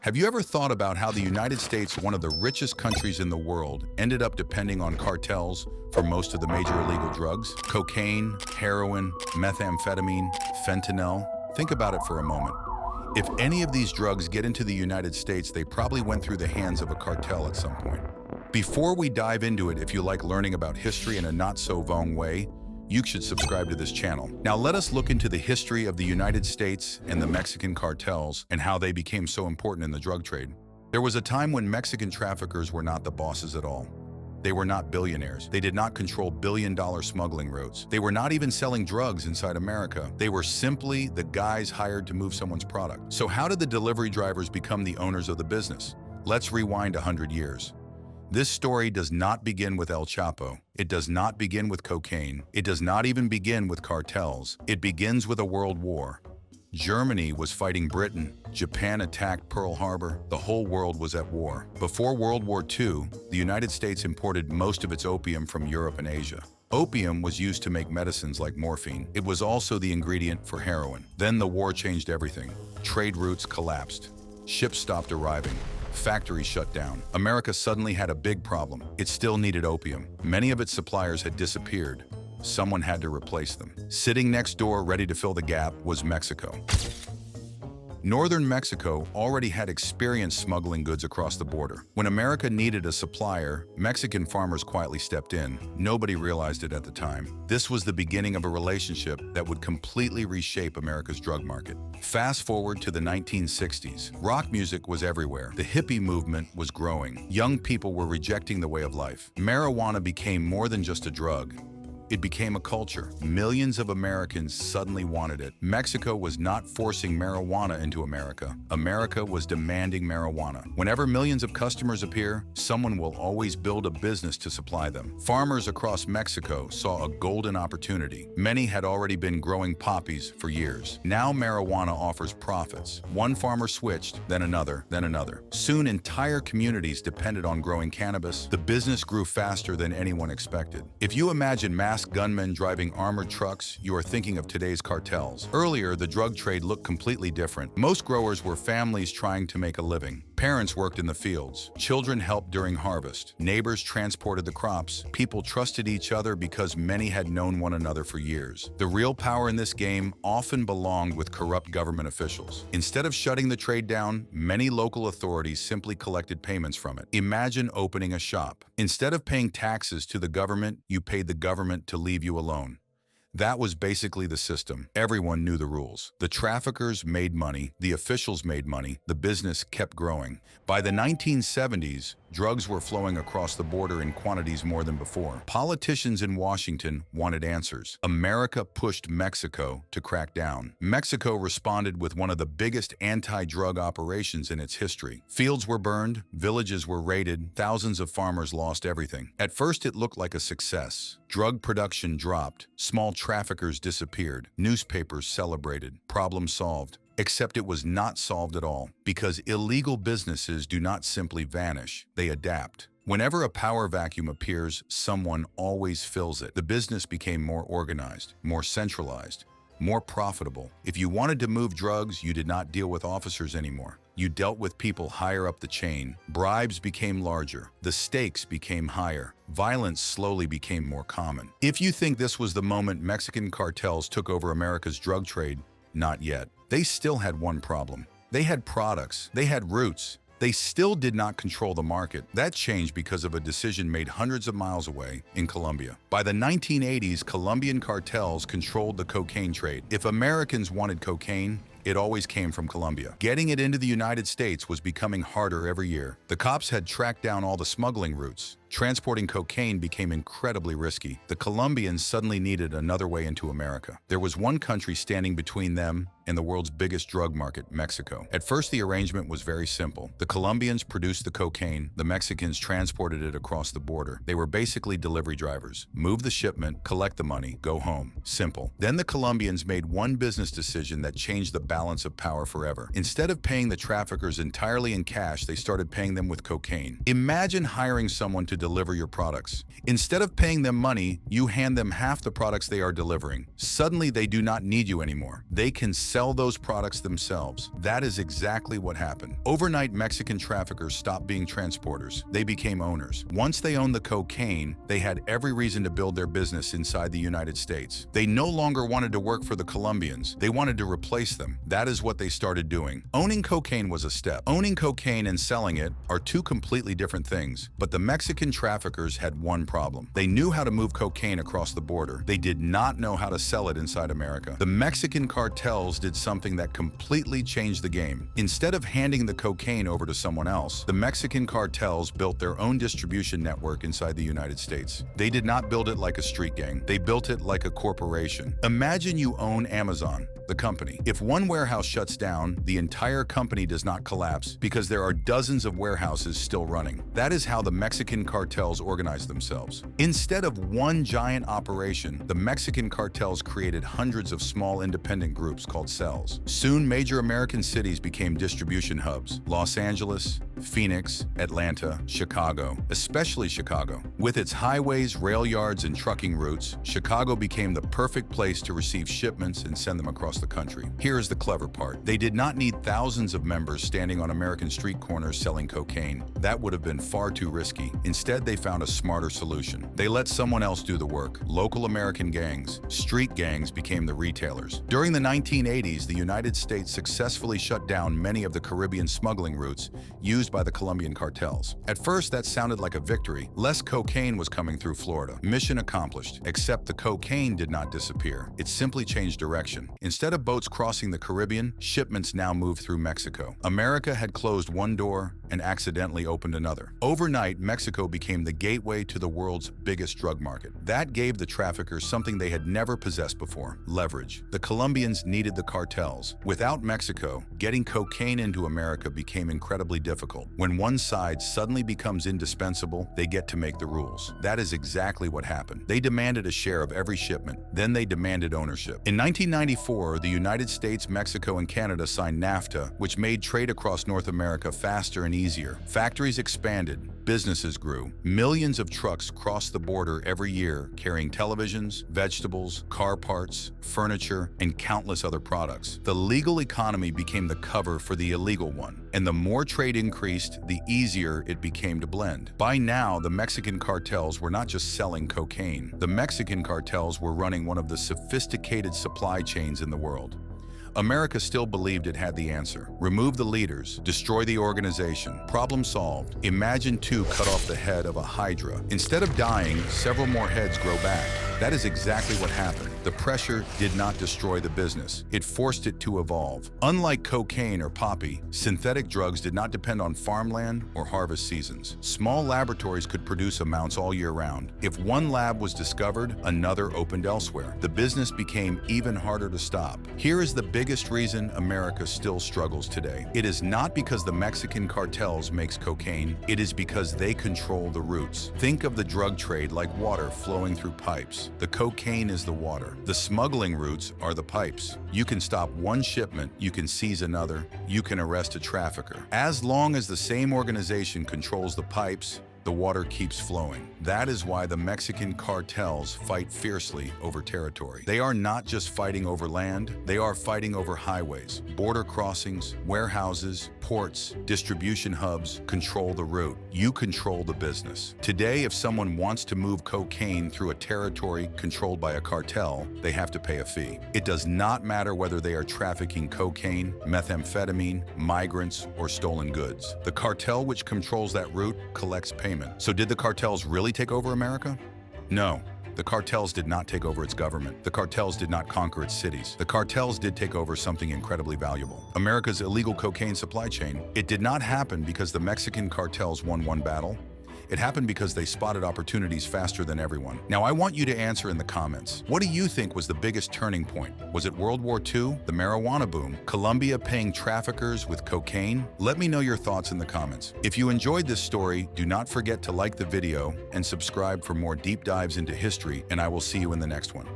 Have you ever thought about how the United States, one of the richest countries in the world, ended up depending on cartels for most of the major illegal drugs? Cocaine, heroin, methamphetamine, fentanyl. Think about it for a moment. If any of these drugs get into the United States, they probably went through the hands of a cartel at some point. Before we dive into it, if you like learning about history in a not-so-vong way, you should subscribe to this channel. Now let us look into the history of the United States and the Mexican cartels and how they became so important in the drug trade. There was a time when Mexican traffickers were not the bosses at all. They were not billionaires. They did not control billion-dollar smuggling routes. They were not even selling drugs inside America. They were simply the guys hired to move someone's product. So how did the delivery drivers become the owners of the business? Let's rewind 100 years. This story does not begin with El Chapo. It does not begin with cocaine. It does not even begin with cartels. It begins with a world war. Germany was fighting Britain. Japan attacked Pearl Harbor. The whole world was at war. Before World War II, the United States imported most of its opium from Europe and Asia. Opium was used to make medicines like morphine. It was also the ingredient for heroin. Then the war changed everything. Trade routes collapsed. Ships stopped arriving. Factories shut down. America suddenly had a big problem. It still needed opium. Many of its suppliers had disappeared. Someone had to replace them. Sitting next door, ready to fill the gap, was Mexico. Northern Mexico already had experience smuggling goods across the border. When America needed a supplier, Mexican farmers quietly stepped in. Nobody realized it at the time. This was the beginning of a relationship that would completely reshape America's drug market. Fast forward to the 1960s. Rock music was everywhere. The hippie movement was growing. Young people were rejecting the way of life. Marijuana became more than just a drug. It became a culture. Millions of Americans suddenly wanted it. Mexico was not forcing marijuana into America. America was demanding marijuana. Whenever millions of customers appear, someone will always build a business to supply them. Farmers across Mexico saw a golden opportunity. Many had already been growing poppies for years. Now marijuana offers profits. One farmer switched, then another, then another. Soon entire communities depended on growing cannabis. The business grew faster than anyone expected. If you imagine masked gunmen driving armored trucks, you are thinking of today's cartels. Earlier, the drug trade looked completely different. Most growers were families trying to make a living. Parents worked in the fields. Children helped during harvest. Neighbors transported the crops. People trusted each other because many had known one another for years. The real power in this game often belonged with corrupt government officials. Instead of shutting the trade down, many local authorities simply collected payments from it. Imagine opening a shop. Instead of paying taxes to the government, you paid the government to leave you alone. That was basically the system. Everyone knew the rules. The traffickers made money, the officials made money, the business kept growing. By the 1970s, drugs were flowing across the border in quantities more than before. Politicians in Washington wanted answers. America pushed Mexico to crack down. Mexico responded with one of the biggest anti-drug operations in its history. Fields were burned, villages were raided, thousands of farmers lost everything. At first, it looked like a success. Drug production dropped, small traffickers disappeared, newspapers celebrated, problem solved. Except it was not solved at all, because illegal businesses do not simply vanish, they adapt. Whenever a power vacuum appears, someone always fills it. The business became more organized, more centralized, more profitable. If you wanted to move drugs, you did not deal with officers anymore. You dealt with people higher up the chain. Bribes became larger. The stakes became higher. Violence slowly became more common. If you think this was the moment Mexican cartels took over America's drug trade, not yet. They still had one problem. They had products. They had roots. They still did not control the market. That changed because of a decision made hundreds of miles away in Colombia. By the 1980s, Colombian cartels controlled the cocaine trade. If Americans wanted cocaine, it always came from Colombia. Getting it into the United States was becoming harder every year. The cops had tracked down all the smuggling routes. Transporting cocaine became incredibly risky. The Colombians suddenly needed another way into America. There was one country standing between them and the world's biggest drug market, Mexico. At first, the arrangement was very simple. The Colombians produced the cocaine, the Mexicans transported it across the border. They were basically delivery drivers. Move the shipment, collect the money, go home. Simple. Then the Colombians made one business decision that changed the balance of power forever. Instead of paying the traffickers entirely in cash, they started paying them with cocaine. Imagine hiring someone to deliver your products. Instead of paying them money, you hand them half the products they are delivering. Suddenly, they do not need you anymore. They can sell those products themselves. That is exactly what happened. Overnight, Mexican traffickers stopped being transporters. They became owners. Once they owned the cocaine, they had every reason to build their business inside the United States. They no longer wanted to work for the Colombians. They wanted to replace them. That is what they started doing. Owning cocaine was a step. Owning cocaine and selling it are two completely different things. But the Mexican traffickers had one problem. They knew how to move cocaine across the border. They did not know how to sell it inside America. The Mexican cartels did something that completely changed the game. Instead of handing the cocaine over to someone else, the Mexican cartels built their own distribution network inside the United States. They did not build it like a street gang. They built it like a corporation. Imagine you own Amazon, the company. If one warehouse shuts down, the entire company does not collapse because there are dozens of warehouses still running. That is how the Mexican cartels organize themselves. Instead of one giant operation, the Mexican cartels created hundreds of small independent groups called cells. Soon, major American cities became distribution hubs. Los Angeles, Phoenix, Atlanta, Chicago, especially Chicago. With its highways, rail yards, and trucking routes, Chicago became the perfect place to receive shipments and send them across the country. Here is the clever part. They did not need thousands of members standing on American street corners selling cocaine. That would have been far too risky. Instead, they found a smarter solution. They let someone else do the work. Local American gangs, street gangs, became the retailers. During the 1980s, the United States successfully shut down many of the Caribbean smuggling routes used by the Colombian cartels. At first, that sounded like a victory. Less cocaine was coming through Florida. Mission accomplished, except the cocaine did not disappear. It simply changed direction. Instead of boats crossing the Caribbean, shipments now moved through Mexico. America had closed one door and accidentally opened another. Overnight, Mexico became the gateway to the world's biggest drug market. That gave the traffickers something they had never possessed before: leverage. The Colombians needed the cartels. Without Mexico, getting cocaine into America became incredibly difficult. When one side suddenly becomes indispensable, they get to make the rules. That is exactly what happened. They demanded a share of every shipment. Then they demanded ownership. In 1994, the United States, Mexico, and Canada signed NAFTA, which made trade across North America faster and easier. Factories expanded, businesses grew. Millions of trucks crossed the border every year, carrying televisions, vegetables, car parts, furniture, and countless other products. The legal economy became the cover for the illegal one, and the more trade increased, the easier it became to blend. By now, the Mexican cartels were not just selling cocaine. The Mexican cartels were running one of the sophisticated supply chains in the world. America still believed it had the answer. Remove the leaders, destroy the organization. Problem solved. Imagine two cut off the head of a hydra. Instead of dying, several more heads grow back. That is exactly what happened. The pressure did not destroy the business. It forced it to evolve. Unlike cocaine or poppy, synthetic drugs did not depend on farmland or harvest seasons. Small laboratories could produce amounts all year round. If one lab was discovered, another opened elsewhere. The business became even harder to stop. Here is the biggest reason America still struggles today. It is not because the Mexican cartels makes cocaine. It is because they control the routes. Think of the drug trade like water flowing through pipes. The cocaine is the water. The smuggling routes are the pipes. You can stop one shipment, you can seize another, you can arrest a trafficker. As long as the same organization controls the pipes, the water keeps flowing. That is why the Mexican cartels fight fiercely over territory. They are not just fighting over land, they are fighting over highways, border crossings, warehouses, ports, distribution hubs. Control the route. You control the business. Today, if someone wants to move cocaine through a territory controlled by a cartel, they have to pay a fee. It does not matter whether they are trafficking cocaine, methamphetamine, migrants, or stolen goods. The cartel which controls that route collects payment. So did the cartels really take over America? No. The cartels did not take over its government. The cartels did not conquer its cities. The cartels did take over something incredibly valuable: America's illegal cocaine supply chain. It did not happen because the Mexican cartels won one battle. It happened because they spotted opportunities faster than everyone. Now, I want you to answer in the comments. What do you think was the biggest turning point? Was it World War II, the marijuana boom, Colombia paying traffickers with cocaine? Let me know your thoughts in the comments. If you enjoyed this story, do not forget to like the video and subscribe for more deep dives into history, and I will see you in the next one.